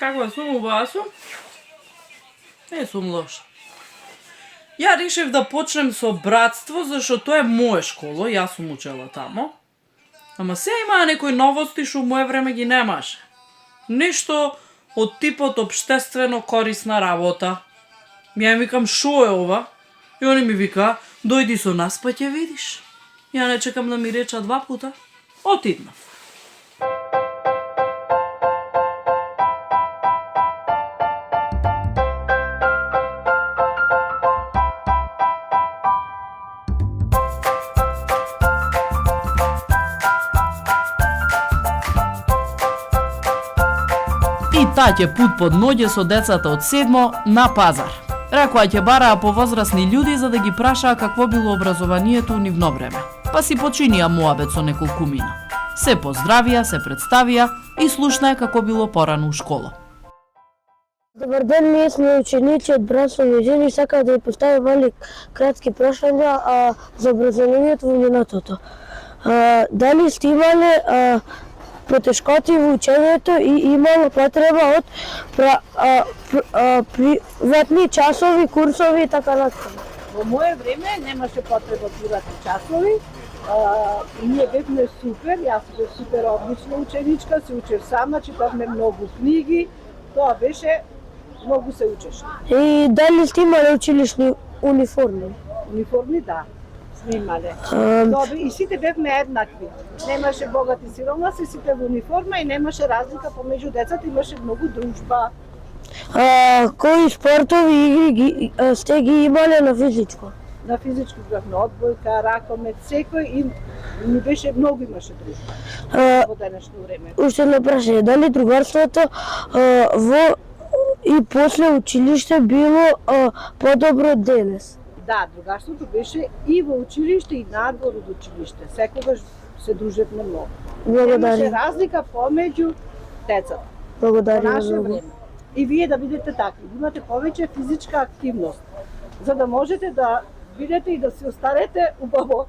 Каква сум, убава сум? Не сум лоша. Ја решив да почнем со братство, зашто тоа е моја школа, јас сум учела тамо. Ама сега имаа некои новости што моје време ги немаше. Нешто од типот општествено корисна работа. Ја викам, шо е ова? И они ми вика, дојди со нас па ќе видиш. Ја не чекам да ми реча 2 пута. Отиднав. И таа ќе пут под ноѓе со децата од 7 на пазар. Рекоа ќе бараа повозрасни луѓе за да ги прашаа какво било образованието у нивно време. Па си починија муабет со неколку мина. Се поздравија, се представија и слушнаа како било порано у школа. Добар ден, ние сме ученици од братство Неđини, сака да ја постави мали кратки прашања за образованието во минатото. Дали сте имале потешкоти во учењето и имало потреба од приватни часови, курсови и така натаму? Во моје време немаше потреба од приватни часови. И ние бевме супер, јас бев супер одлична ученичка, се учев сама, читавме многу книги, тоа беше, многу се учеше. И дали сте имале училишни униформи? Униформи, да, сме имале. Добри, и сите бевме еднакви. Немаше богати и сиромаси, сите во униформа и немаше разлика помеѓу децата, имаше многу дружба. Кои спортови игри сте ги имале на физичко? На физичко игравме одбојка, ракомет, секој и ни беше многу имаше дружба во денешно време. Уште едно прашање, дали другарството во и после училиште било подобро од денес? Да, другарството беше и во училиште и надвор од училиште. Секогаш се дружевме многу. Благодарам. Немаше разлика помеѓу децата. Благодарам Во наше многу. време. И вие да бидете такви, да имате повеќе физичка активност, за да можете да бидете и да се остарете убаво.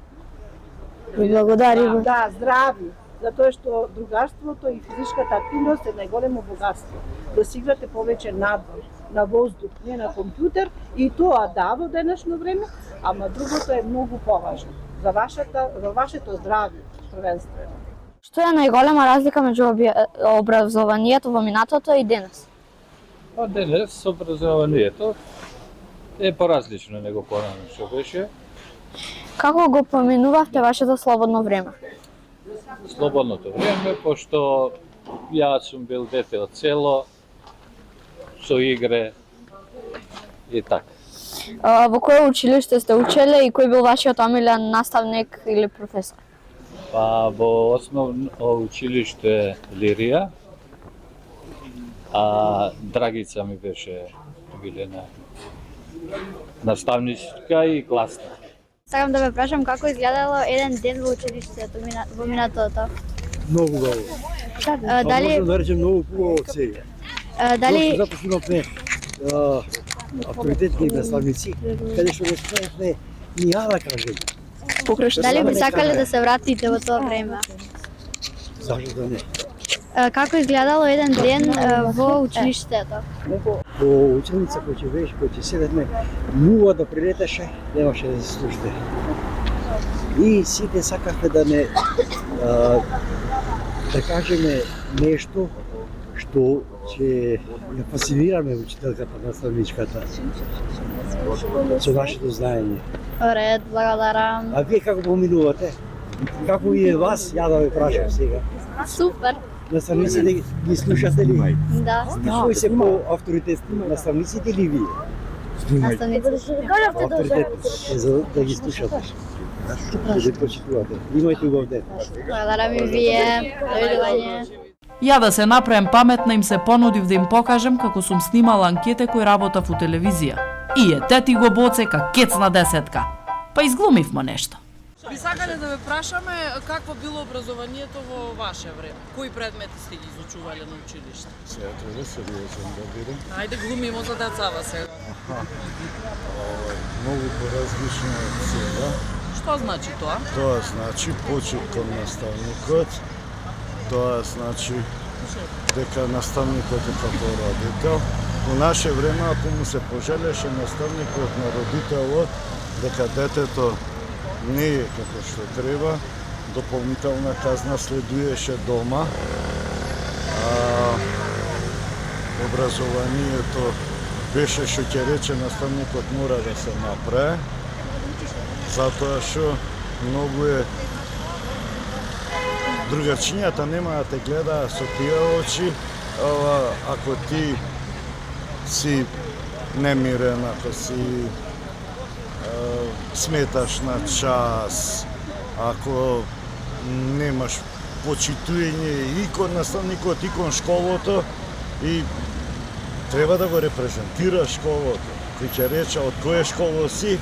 Благодарам. Да, здрави. Затоа што другарството и физичката активност е најголемо богатство. Да си играте повеќе надвор, на воздух, не на компјутер, и тоа да во денешно време, ама другото е многу поважно за вашето здравје првенствено. Што е најголема разлика меѓу образованието во минатото и денес? Денес образованието е поразлично него порано што беше. Како го поминувавте вашето слободно време? Слободното време, пошто јас сум бил дете од село, со игре и така. Во кое училиште сте учеле и кој бил вашиот омилен наставник или професор? Па во основно училиште Лирија, а Драгица ми беше билена наставничка и класна. Сакам да ве прашам како изгледало еден ден во училиштето во минатото. Многу убаво. Дали Можам да речем многу убаво од сега. дали Затоа што имавме авторитетни наставници, каде што не сме ни ја да кажем. дали би сакале да се вратите во тоа време? Зашто да не? Како изгледало еден ден во училиштето? По ученица кој ќе седеме, нула да прилетеше, немаше да се слушне. И сите сакавме да не да кажеме нешто што ќе ја фасцинираме учителката, наставничката со нашето знаење. Ред, благодарам. А вие како поминувате? Како ви е вас? Ја да ве прашам сега. Супер. Наставниците ги слушате ли? Да. Кои се по авторитетни, наставниците или вие? Наставниците. Авторитетните, за да ги слушате. Да ги почитувате. Имајте убав ден. Благодарам и вие. Довидување. Ја да се направам паметна им се понудив да им покажем како сум снимала анкете кој работав у телевизија. И тети го боцека кецна десетка. Па изглумивме нешто. Би сакале да ве прашаме какво било образованието во ваше време? Кои предмети сте ги изучувале на училиште? Сега треба сериозен да бидем. Ајде глумимо за децава сега. Многу поразлично од сега. Што значи тоа? Тоа значи почит кон наставникот, тоа значи дека наставникот е како родител. Во наше време, ако му се пожелеше наставникот на родителот дека детето не е како што треба, дополнителна казна следуеше дома. Образованието беше што ќе рече наставникот мора да се направи, затоа што многу е другачињата нема да те гледа со тие очи, ако ти си немирен, ако си сметаш на час, ако немаш почитување и кон наставникот, и кон школото, и треба да го репрезентираш школото. Кој ќе рече од која школа си,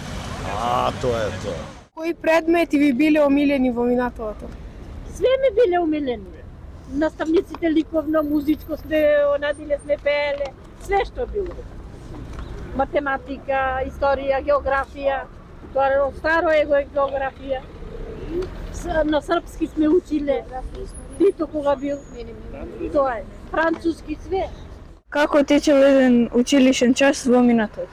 тоа е тоа. Кои предмети ви биле омилени во минатото? Све ми биле омилени. Наставниците ликовно, музичко сме, онадиле сме пееле, све што било. Математика, историја, географија, тоа старо е географија. На српски сме училе, Тито кога бил, тоа е. Француски све. Како тече еден училишен час во минатото?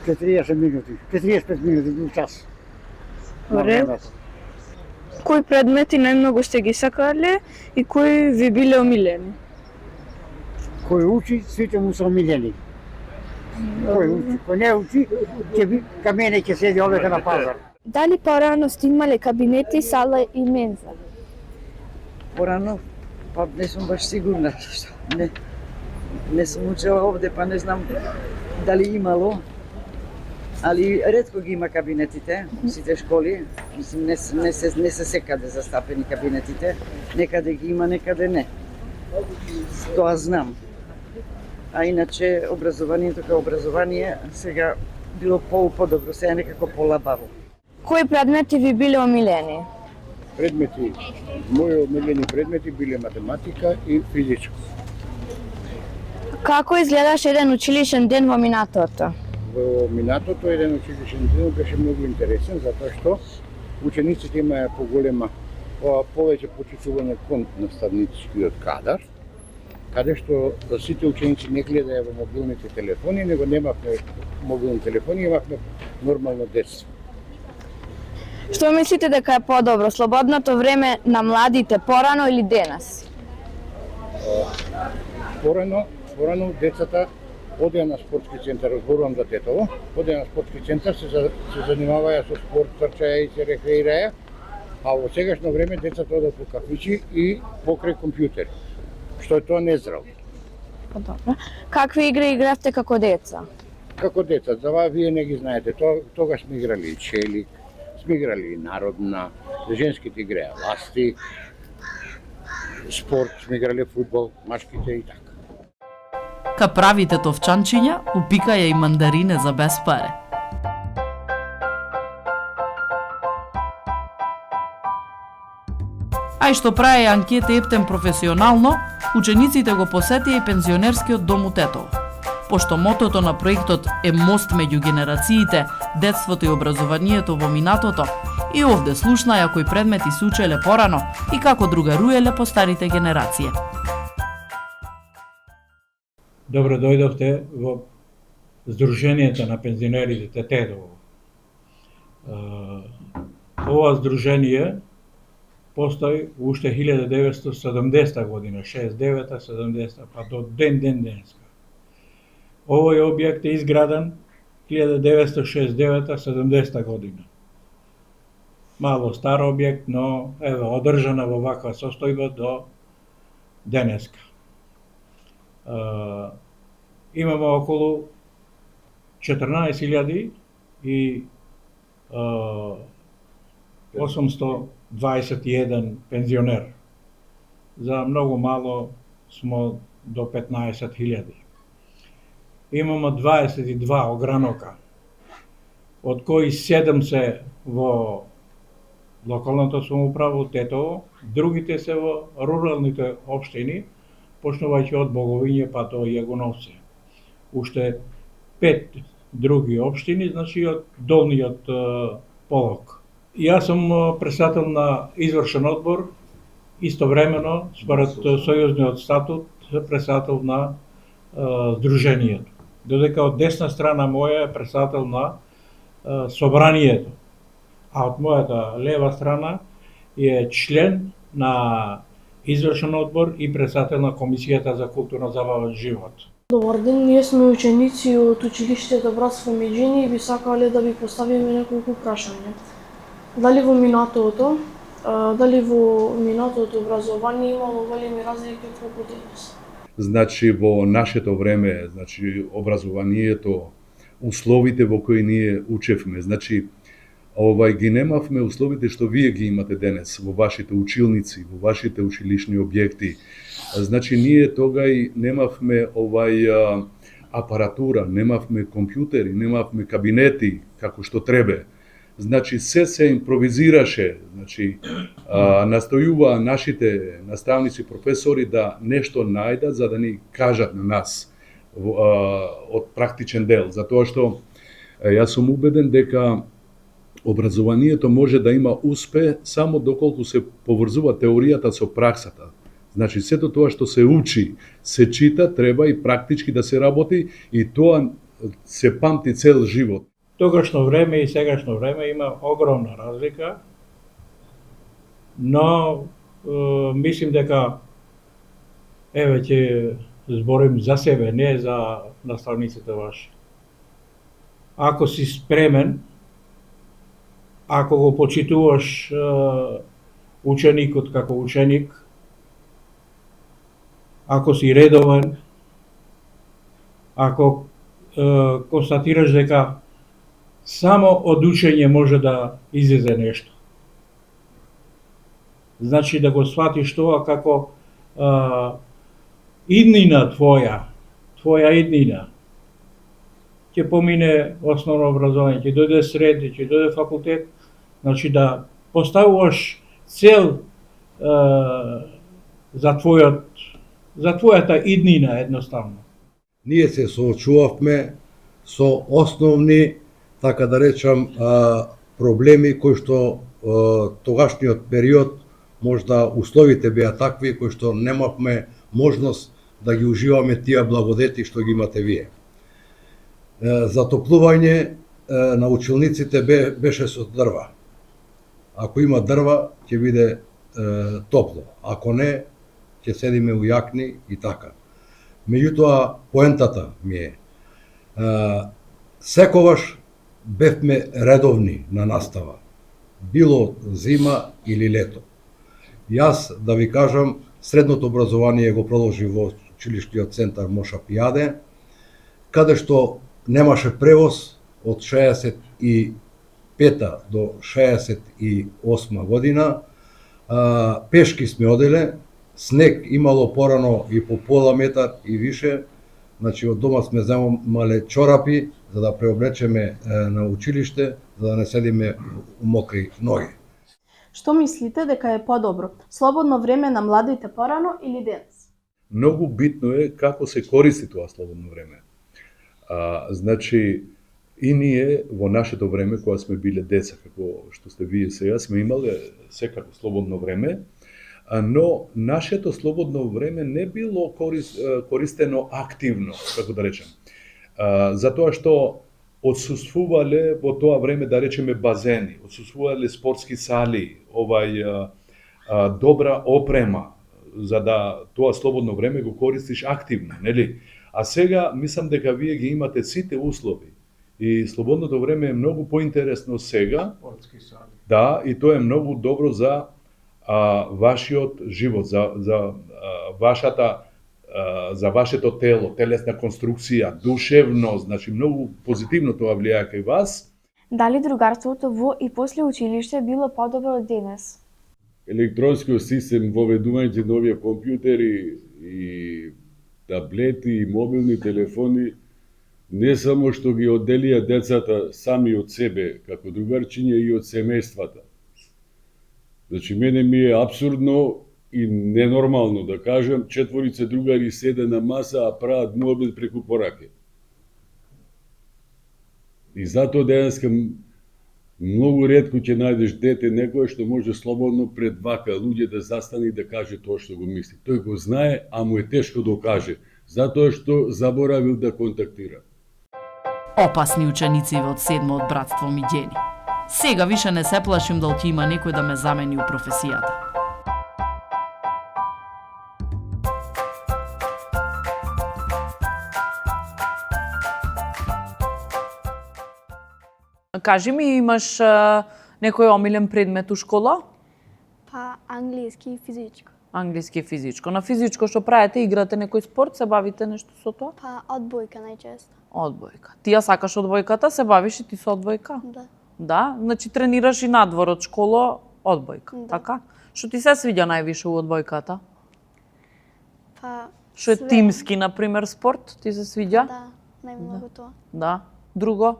40 минути, 45 минути до час. Добре. Кои предмети најмногу сте ги сакале и кои ви биле омилени? Кој учи, сите му се омилени. Кој учи, кој не учи, ќе би ка мене ќе седи овде на пазар. Дали порано сте имале кабинети, сала и менза? Порано, па не сум баш сигурна, што не сум учела овде, па не знам дали имало. Али ретко ги има кабинетите, сите школи, мислим не се секаде застапени кабинетите, некаде ги има, некаде не. Тоа знам. А иначе образованието како образование сега било подобро, сега некако полабаво. Кои предмети ви биле омилени? Предмети, мои омилени предмети биле математика и физичко. Како изгледаше еден училишен ден во минатото? Во минатото еден училишен ден беше многу интересен, затоа што учениците имаа повеќе почитување кон наставничкиот кадар, каде што сите ученици не гледаја во мобилните телефони, него немавме мобилни телефони, имавме нормално детство. Што мислите дека е подобро, слободното време на младите порано или денес? Порано децата одеа на спортски центар, зборувам за Тетово, одеа на спортски центар, се занимаваја со спорт, трчаја и се рекреираја, а во сегашно време децата одат по кафичи и покрај компјутери, што е тоа нездраво. Добро. Какви игри игравте како деца? Како деца, за вас вие не ги знаете, тогаш сме играли челик, сме играли народна, женските играја ласти, спорт, сме играли фудбал, машките и така. Ка правите товчанчиња, упикаја и мандарине за без паре. А и што праја анкета ептен професионално, учениците го посетија и пензионерскиот дом у Тетово. Пошто мотото на проектот е мост меѓу генерациите, детството и образованието во минатото, и овде слушнаја кои предмети се учеле порано и како другаруеле по старите генерации. Добро дојдовте во Сдруженијето на пензионерите Тетово. Ова здружение постои уште 1970 година, 69-70, па до денеска. Овој објект е изграден 1969-70 година. Мало стар објект, но одржана во ваква состојба до денеска. Имаме околу 14.000 и 821 пензионер. За многу мало смо до 15.000. Имаме 22 огранока, од кои 7 се во локалната самоуправа Тетово, другите се во руралните општини, почнувајќи од Боговиње па до Јагоновци. Уште 5 други општини, значи од долниот полок. Јас сум председател на извршен одбор истовремено, според сојузниот статут, председател на Сдруженијето. Додека од десна страна моја е председател на Собранијето, а од мојата лева страна е член на извршен одбор и председател на Комисијата за културно забавен живот. Добар ден, ние сме ученици од училиштето Братство Меѓини и би сакале да ви поставиме неколку прашања. Дали во минатото образование имало големи разлики како денес? Значи во нашето време, образованието, условите во кои ние учевме, ги немавме условите што вие ги имате денес во вашите училници, во вашите училишни објекти. Ние тогај немавме апаратура, немавме компјутери, немавме кабинети како што требе. Се импровизираше, настојуваа нашите наставници, професори да нешто најдат за да ни кажат на нас од практичен дел, затоа што јас сум убеден дека образованието може да има успех само доколку се поврзува теоријата со праксата. Сето тоа што се учи, се чита, треба и практички да се работи и тоа се памти цел живот. Тогашно време и сегашно време има огромна разлика, но мислим дека ќе зборим за себе, не за наставниците ваши. Ако си спремен, ако го почитуваш ученикот како ученик, ако си редовен, ако констатираш дека само од учење може да излезе нешто. Да го сватиш тоа како иднина твоја иднина. Ќе помине основно образование, ќе дојде средни, ќе дојде факултет, да поставуваш цел за твојата иднина едноставно. Ние се соочувавме со основни, така да речам, проблеми кои што тогашниот период можда условите беа такви кои што немавме можност да ги уживаме тие благодети што ги имате вие. Затоплување на училниците беше со дрва. Ако има дрва, ќе биде топло. Ако не, ќе седиме у јакни и така. Меѓутоа, поентата ми е, секогаш бевме редовни на настава, било зима или лето. Јас, да ви кажам, средното образование го продолжи во училиштиот центар Моша Пијаде, каде што немаше превоз од 65-та до 68 година. Пешки сме оделе, снег имало порано и по пола метар и више, од дома сме земале чорапи за да преоблечеме на училиште, за да не седиме у мокри ноги. Што мислите дека е подобро? Слободно време на младите порано или денес? Многу битно е како се користи тоа слободно време. И ние во нашето време, кога сме биле деца, како што сте вие сега, сме имале секако слободно време, но нашето слободно време не било користено активно, како да речем. Затоа што отсуствувале во тоа време, да речеме, базени, отсуствувале спортски сали, добра опрема, за да тоа слободно време го користиш активно, нели? А сега мислам дека вие ги имате сите услови и слободното време е многу поинтересно сега. Спортски сали. Да, и тоа е многу добро за вашиот живот, за вашето тело, телесна конструкција, душевно, многу позитивно тоа влијае кај вас. Дали другарството во и после училиште било подобро од денес? Електронскиот систем, воведување нови компјутери и таблети и мобилни телефони не само што ги одделија децата сами од себе како другарчиња и од семејствата. Мене ми е абсурдно и ненормално да кажам, четворица другари седе на маса, а прават муабет преку пораке. И затоа денеска Многу ретко ќе најдеш дете некој што може слободно пред вака луѓе да застане и да каже тоа што го мисли. Тој го знае, а му е тешко да го каже, затоа што заборавил да контактира. Опасни ученици од 7-от братство Миѓени. Сега више не се плашим дали ќе има некој да ме замени у професијата. Кажи ми, имаш некој омилен предмет у школа? Па англиски и физичко. Англиски и физичко. На физичко што правите, играте некој спорт, се бавите нешто со тоа? Па одбојка најчесто. Одбојка. Ти ја сакаш одбојката, се бавиш и ти со одбојка? Да. Да? Значи тренираш и надвор од школа одбојка, Да. така? Што ти се свиѓа највише у одбојката? Па Што е све. тимски, например, спорт, ти се свиѓа? Да, најмногу тоа. Да. Друго?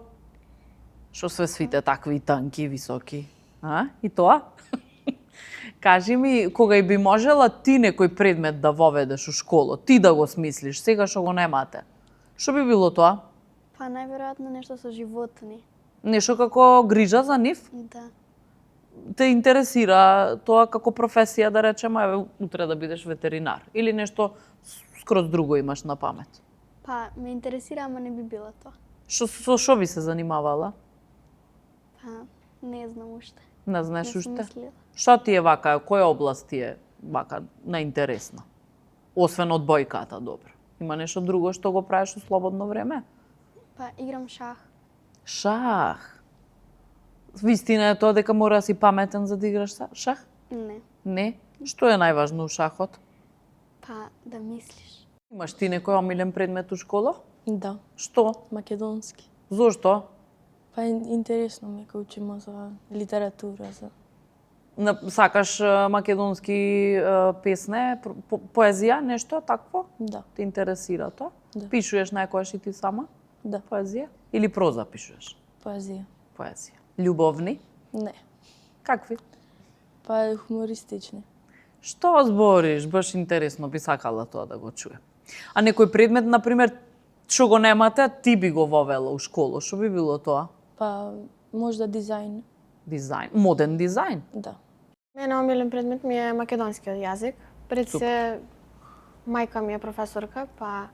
Што све свите такви танки, високи? А? И тоа? Кажи ми, кога и би можела ти некој предмет да воведеш у школа, ти да го смислиш, сега што го немате, што би било тоа? Па најверојатно нешто со животни. Нешто како грижа за нив? Да. Те интересира тоа како професија, да речеме, еве утре да бидеш ветеринар или нешто скроз друго имаш на памет? Па ме интересира, ама не би било тоа. Со што би се занимавала? Па не знам уште. Не знаеш Не сум уште? мислила. Што ти е вака, која област ти е вака најинтересна? Освен одбојката, добро. Има нешто друго што го правиш у слободно време? Па играм шах. Шах. Вистина е тоа дека мора да си паметен за да играш шах? Не. Не? Што е најважно у шахот? Па да мислиш. Имаш ти некој омилен предмет у школа? Да. Што? Македонски. Зошто? Па интересно ми кога учиме за литература, за Сакаш македонски песне, поезија, нешто такво? Да. Те интересира тоа? Да. Пишуваш најкојаш и ти сама? Да. Поезија? Или проза пишуваш? поезија. Поезија. Љубовни? Не. Какви? Па хумористични. Што збориш? Баш интересно, би сакала тоа да го чуем. А некој предмет, например, што го немате, ти би го вовела у школа, што би било тоа? Па можда дизајн. Дизајн, моден дизајн? Да. Мене омилен предмет ми е македонскиот јазик. Пред се мајка ми е професорка, па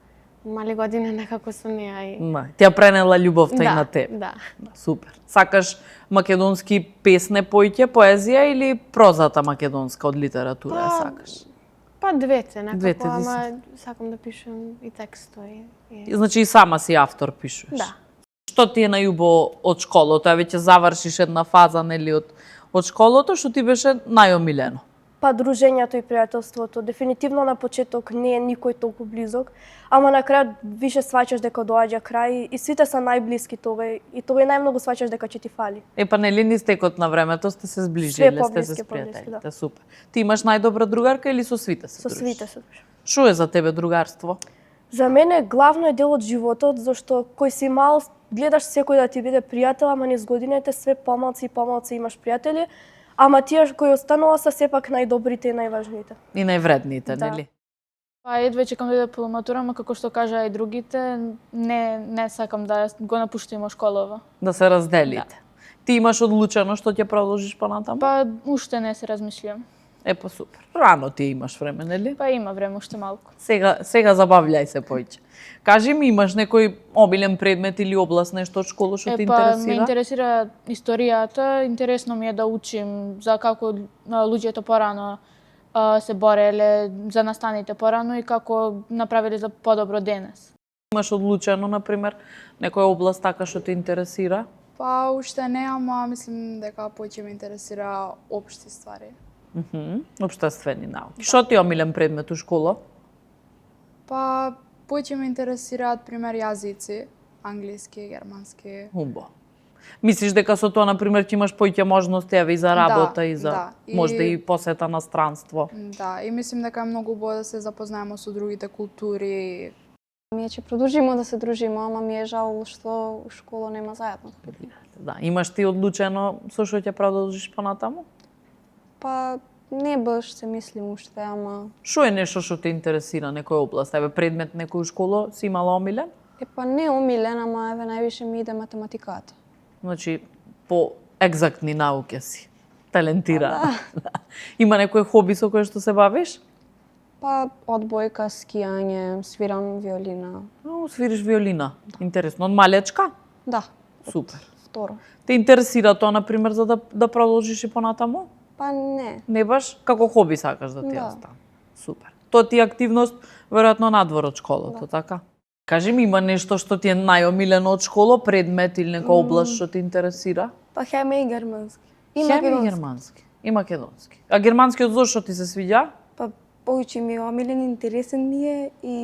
мали години некако со неа и Тја пренела љубовта и Да, на тебе. да. Супер. Сакаш македонски песне, поиќе, поезија или прозата македонска од литература ја сакаш? Па двете некако, Двете ти ама сакам да пишам и текстови. Значи и сама си автор пишуваш? Да. Што ти е најубаво од школото? Веќе завршиш една фаза, нели, од школото, што ти беше најомилено? Па дружењето и пријателството. Дефинитивно на почеток не е никој толку близок, ама на крај више сваќаш дека доаѓа крај и сите се најблиски тогаш и тогаш најмногу сваќаш дека ќе ти фали. Па нели ни стекот на времето сте се зближиле, сте поблиски, се поблиски, спријателите, да. супер. Ти имаш најдобра другарка или со свите се Со дружиш? свите се дружиш. Што е за тебе другарство? За мене главно е дел од животот, зашто кој си мал, гледаш секој да ти биде пријател, ама низ годините све помалци и помалци имаш пријатели, ама тие кои останува се сепак најдобрите и најважните. И највредните, Да. нели? Па едве чекам да иде по матура, ама како што кажа и другите, не сакам да го напуштиме школава. Да се разделите. Ти имаш одлучено што ќе продолжиш понатаму? Па уште не се размислувам. Па супер. Рано ти имаш време, нели? Па има време уште малку. Сега забављај се поиќе. Кажи ми, имаш некој омилен предмет или област, нешто од школа што те Ме интересира? интересира историјата, интересно ми е да учим за како луѓето порано се бореле за настаните порано и како направиле за подобро денес. Имаш одлучено, например, некоја област така што те интересира? Па уште не, ама мислим дека повеќе ме интересира општи ствари. Општествени науки. Што ти е омилен предмет у школа? Па повеќе ме интересираат пример јазици, англиски, германски. Убаво. Мислиш дека со тоа, например, ќе имаш поиќе можности еве и за работа и за да. можда и посета на странство? Да, и мислим дека е многу убаво да се запознаеме со другите култури. Ние ќе продолжиме да се дружиме, ама ми е жал што у школа нема заедно. Да, имаш ти одлучено со што ќе продолжиш понатаму? Па не баш се мислим уште, ама Што е нешто што те интересира, некоја област? Еве предмет некој школа си имала омилен? па не омилен, ама еве највише ми иде математиката. Значи, по Екзактни науки си. Талентирана. Да. Има некој хоби со кој што се бавиш? Па, одбојка, скијање, свирам виолина. Свириш виолина. Интересно. Од малечка? Да. Супер. Второ. Те интересира тоа, например, за да продолжиш и понатаму? Па не. Не баш? Како хоби сакаш да ти Да. остане? Супер. Тоа ти е активност, веројатно надвор од школата, така? Кажи ми, има нешто што ти е најомилено од школа, предмет или нека област што те интересира? Па хемија и германски. Хемија и германски. И македонски. А германскиот зошто ти се свиѓа? Па повеќе ми е омилен, интересен ми е и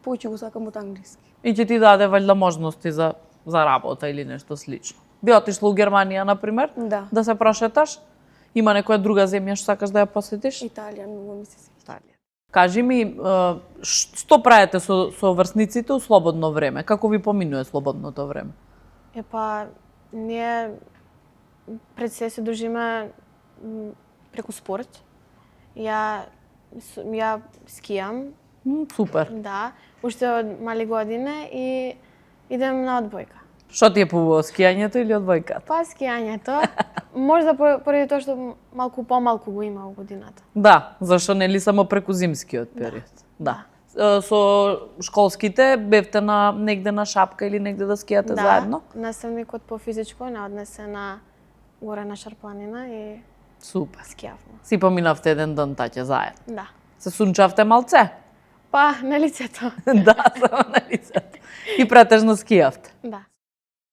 повеќе го сакам од англиски. И ќе ти даде валјда можности за работа или нешто слично. Би отишла у Германија, например, да се прошеташ? Има некоја друга земја што сакаш да ја посетиш? Италија, многу ми се свиѓа. Кажи ми, што правите со врсниците у слободно време? Како ви поминува слободното време? Епа, ние пред се дружиме преку спорт. Ја скијам. Супер. Да, уште од мали години и идем на одбојка. Што ти е побаво, скијањето или одбојката? Па скијањето. Можда поради тоа што малку помалку го има во годината. Да, зашто нели само преку зимскиот период. Да. Со школските бевте негде на шапка или негде да скијате заедно? Да, наставникот по физичко не однесе на горе на Шарпланина и супер. Скијавме. Си поминавте еден ден таќе заедно? Да. Се сунчавте малце? Па, на лицето. Да, само на лицето. И претежно скијавте? Да.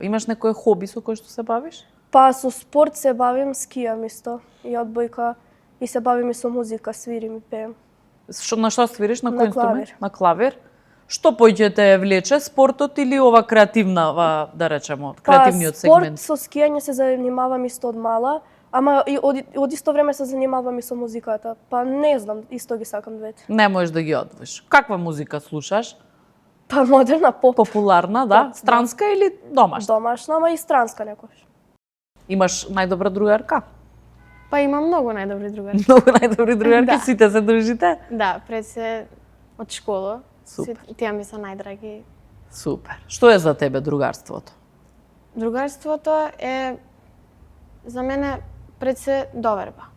Имаш некој хоби со кој што се бавиш? Па со спорт се бавим, скијам исто и одбојка и се бавим и со музика, свирим и пеем. На што свириш? На кој инструмент? клавир. На клавир. Што поќе те влече, спортот или ова креативна, да речеме, креативниот сегмент? Спорт со скијање се занимавам исто од мала, ама и од исто време се занимавам и со музиката. Па не знам, исто ги сакам двете. Не можеш да ги одвоиш. Каква музика слушаш? Па модерна, поп. Популарна, да? Странска или домашна? Домашна, ама и странска некојаш. Имаш најдобра другарка? Па имам многу најдобри другари. Многу најдобри другарки, Да. сите се дружите? Да, пред се од школа. Супер. Тие ми се најдраги. Супер. Што е за тебе другарството? Другарството е за мене пред се доверба.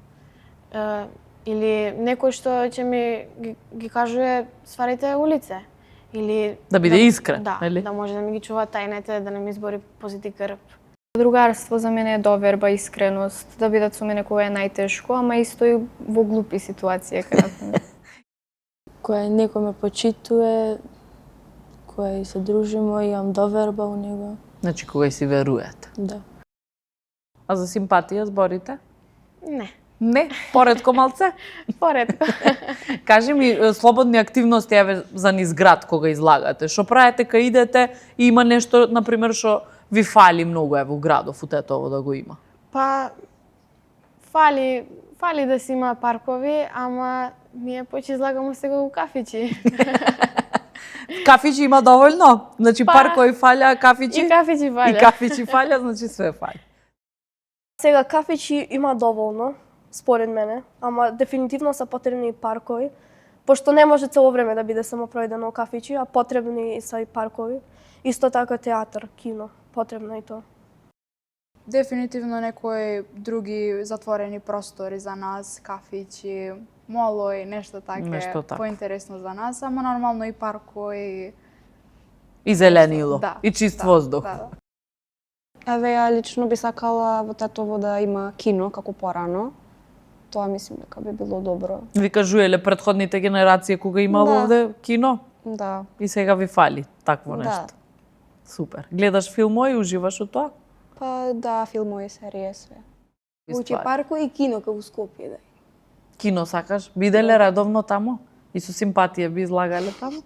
Или некој што ќе ми ги кажува стварите улице. Или Да биде искрен, да, нели? да може да ми ги чува тајните, да не ми избори позити грб. Другарство за мене е доверба, искреност, да бидат со мене кога е најтешко, ама исто и во глупи ситуации кога Кој некој ме почитува, кој се дружимо, имам доверба у него. Значи кога си веруете. Да. А за симпатија зборите? Не. Не? Поредко малце? Поредко. Кажи ми, слободни активности еве за низ град кога излагате. Што правите кога идете и има нешто, например, што ви фали многу еве у градов, у Тетово да го има? Па фали да си има паркови, ама ние поќе излагамо сега у кафичи. Кафичи има доволно? Значи Па, паркови фалја, кафичи? И кафичи фалја. И кафичи фалја, значи све фали. Сега кафичи има доволно, според мене, ама дефинитивно се потребни и паркови, пошто не може цело време да биде само пројдено кафичи, а потребни се и паркови. Исто така театар, кино, потребно и тоа. Дефинитивно некои други затворени простори за нас, кафичи, молој, нешто Нешто таке, така. поинтересно за нас, ама нормално и паркови. И зеленило, Да, и чист да, воздух. да. Еве, ја лично би сакала во Тетово да има кино како порано. Тоа мислам дека би било добро. Ви кажуеле претходните генерации кога имало Да. овде кино? Да. И сега ви фали такво Да. нешто. Супер. Гледаш филмови и уживаш од тоа? Па да, филмови, серија, све. Учи парко и кино како Скопје, да. Кино сакаш? Биделе редовно тамо? И со симпатија би излагале тамо?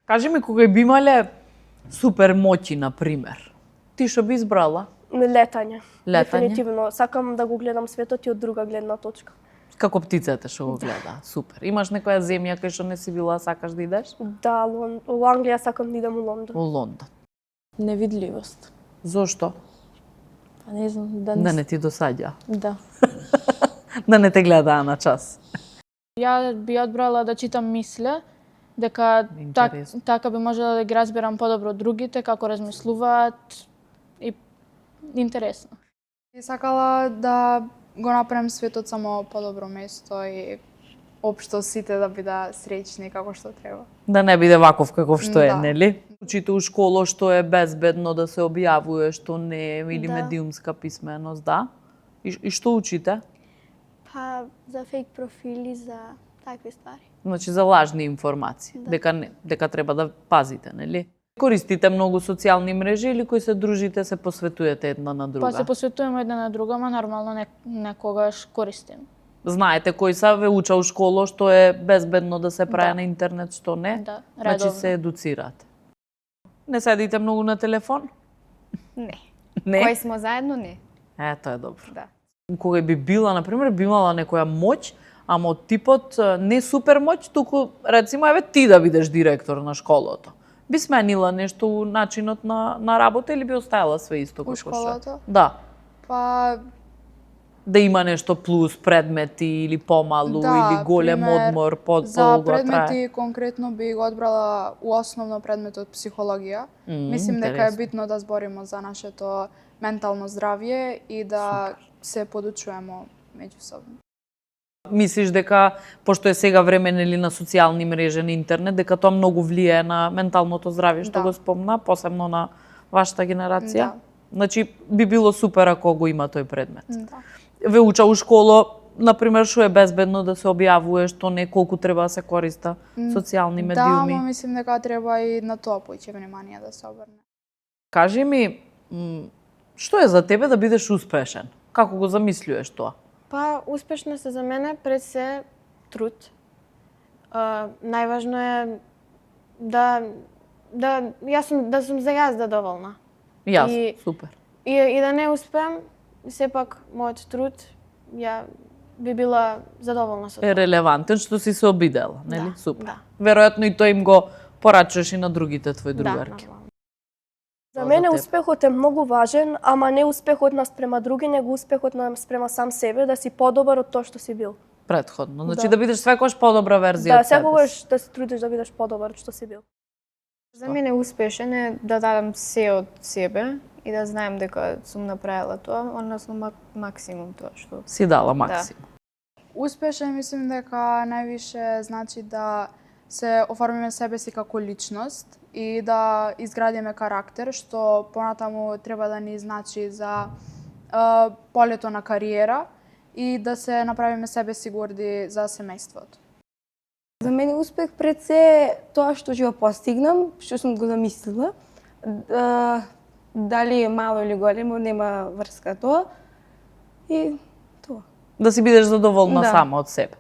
Кажи ми, кога би имале супер моќи, например, ти што би избрала? Летање. Летање? Дефинитивно. Сакам да го гледам светот и од друга гледна точка. Како птиците што го гледа. Супер. Имаш некоја земја кај што не си била, сакаш да идеш? Да, у Англија сакам да идам у Лондон. У Лондон. Невидливост. Зошто? Па не знам, Да не ти досаѓа. Да. Да не те гледаа на час. Ја би одбрала да читам мисле, дека Интересно. така би можела да ги разберам подобро другите, како размислуваат и интересно. И сакала да го направим светот само подобро место и општо сите да бидат среќни како што треба. Да не биде ваков каков што е, Да. нели? Учите у школа што е безбедно да се објавува, што не е, или Да. медиумска писменост, да? И што учите? Па за фейк профили, за такви ствари. Значи за лажни информации, Да. дека треба да пазите, нели? Користите многу социјални мрежи или кои се дружите, се посветувате една на друга? Па се посветуваме една на друга, ама нормално некогаш користим. Знаете кои са ве уча у школа што е безбедно да се прави на интернет, што не? Да, Значи редовно. се едуцирате. Не седите многу на телефон? Не. Не? Кои смо заедно, не. Тоа е добро. Да. Кога би била, например, би имала некоја моќ, ама од типот не супер моќ, туку рецимо еве ти да бидеш директор на школото. Би сменила нешто у начинот на работа или би оставила све исто како што е? школото? Да. Па Да има нешто плюс, предмети или помалу, или голем пример, одмор, за подолго предмети трае. конкретно би го одбрала у основно предметот психологија. Мислим дека е интересно. битно да збориме за нашето ментално здравје и да се подучуваме меѓусобно. Мислиш дека, пошто е сега време нели на социјални мрежи, на интернет, дека тоа многу влијае на менталното здравје, што Да. го спомна, посебно на вашата генерација? Да. Значи, би било супер ако го има тој предмет. Да. Ве уча у школа, например, што е безбедно да се објавува, што не, колку треба да се користа социјални Да, медиуми. ама мислим дека треба и на тоа поиќе внимание да се обрне. Кажи ми, што е за тебе да бидеш успешен? Како го замислуваш тоа? Па, успешно се за мене пред се труд. Најважно е да сум за јас задоволна. Јас, супер. И да не успеам, сепак мојот труд ја би била задоволна со Е тоа. релевантен што си се обидела, нели? Да, Супер. да. Веројатно и тој им го порачуваш и на другите твои другарки. За мене успехот е многу важен, ама не успехот спрема други, него успехот спрема сам себе, да си подобар од тоа што си бил. Претходно. Значи Да. да бидеш секогаш подобра верзија Да, од себе. секогаш да се трудиш да бидеш подобар од што си бил. За мене успешен е да дадам се од себе и да знаем дека сум направила тоа, односно максимум тоа што Си дала максимум. Успешен мислим дека највише значи да се оформиме себе си како личност и да изградиме карактер, што понатаму треба да ни значи за полето на кариера и да се направиме себе си горди за семејството. За мене успех пред се тоа што ќе го постигнам, што сум го замислила. Дали е мало или големо, нема врска тоа. И тоа. Да си бидеш задоволна Да. сама од себе.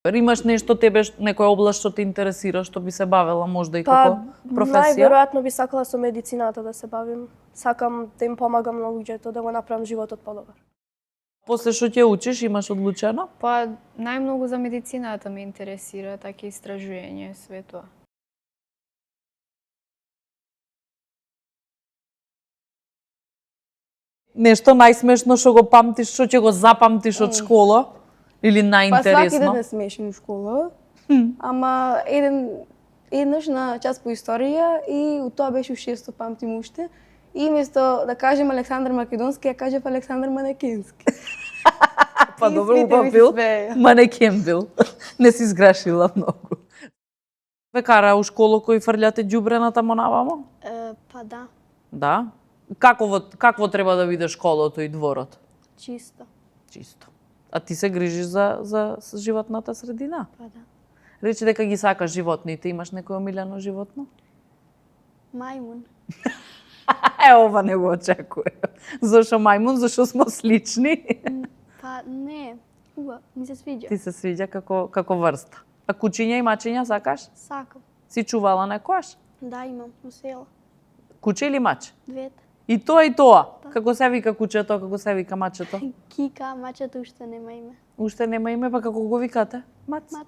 Имаш нешто тебе, некоја област што те интересира, што би се бавела можда и како професија? Најверојатно би сакала со медицината да се бавим. Сакам да им помагам на луѓето, да го направам животот подобар. После што ќе учиш, имаш одлучено? Па најмногу за медицината ме интересира, така истражување, све тоа. Нешто најсмешно што го памтиш, што ќе го запамтиш од школа? Или Па сваки најинтересно? ден е смешен у школа, ама еднаш на час по историја и у тоа беше у 6-то, памтим уште. И место да кажем Александар Македонски, ја кажев Александар Манекенски. Па И добро, сите убав ми се бил. смееја. Манекен бил. Не си сгрешила многу. Ве кара у школа кој фрлјате ѓубре таму навамо? Па да, Да. Какво треба да биде школото и дворот? чисто. Чисто. А ти се грижиш за животната средина? Па да. Речи дека ги сакаш животните, имаш некој омилено животно? Мајмун. Ова не го очекувам. Зашо мајмун? Зашо смо слични? Па не, убав, ми се свиѓа. Ти се свиѓа како врста. А кучиња и мачиња сакаш? Сакам. Си чувала некојаш? Да, имам, у села. Куче или мач? Двете. И тоа? Како се вика кучето, како се вика мачето? Кика, мачето уште нема име. Уште нема име, па како го викате? Мац. Мац.